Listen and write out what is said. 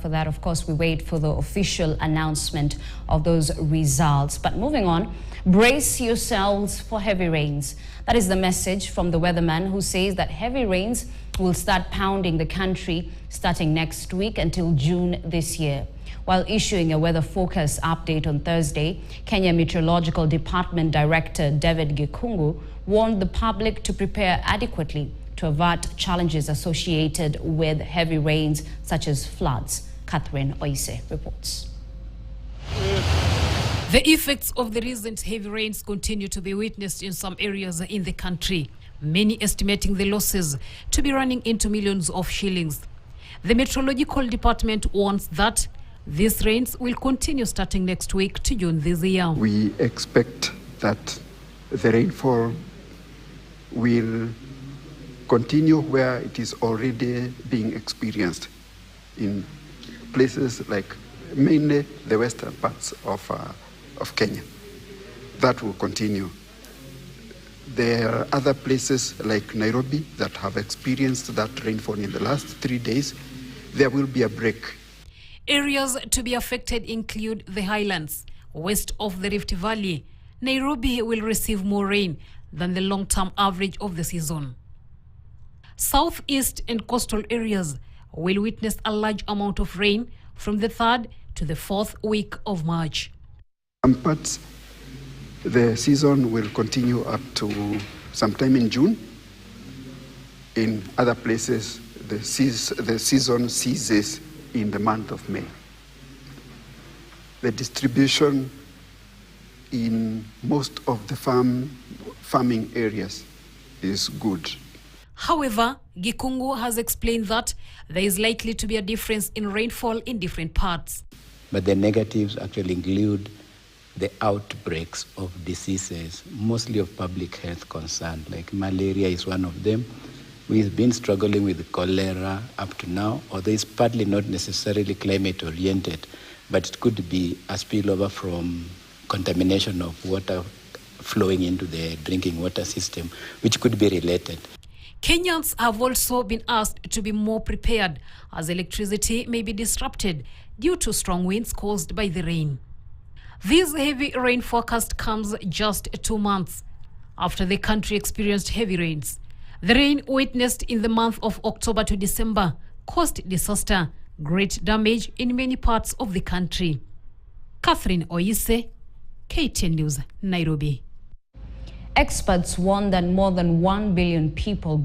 For that, of course, we wait for the official announcement of those results. But moving on, brace yourselves for heavy rains. That is the message from the weatherman, who says that heavy rains will start pounding the country starting next week until June this year. While issuing a weather forecast update on Thursday, Kenya Meteorological Department Director David Gikungu warned the public to prepare adequately to avert challenges associated with heavy rains such as floods. Catherine Oise reports. The effects of the recent heavy rains continue to be witnessed in some areas in the country, many estimating the losses to be running into millions of shillings. The Meteorological Department warns that these rains will continue starting next week to June this year. We expect that the rainfall will continue where it is already being experienced in places like mainly the western parts of Kenya. That will continue. There are other places like Nairobi that have experienced that rainfall in the last 3 days. There will be a break. Areas to be affected include the highlands, west of the Rift Valley. Nairobi will receive more rain than the long-term average of the season. Southeast and coastal areas will witness a large amount of rain from the 3rd to the 4th week of March. Some parts, the season will continue up to sometime in June. In other places, the season ceases in the month of May. The distribution in most of the farming areas is good. However, Gikungu has explained that there is likely to be a difference in rainfall in different parts. But the negatives actually include the outbreaks of diseases, mostly of public health concern, like malaria is one of them. We've been struggling with cholera up to now, although it's partly not necessarily climate-oriented, but it could be a spillover from contamination of water flowing into the drinking water system, which could be related. Kenyans have also been asked to be more prepared as electricity may be disrupted due to strong winds caused by the rain. This heavy rain forecast comes just 2 months after the country experienced heavy rains. The rain witnessed in the month of October to December caused disaster, great damage in many parts of the country. Catherine Oise, KTN News, Nairobi. Experts warn that more than 1 billion people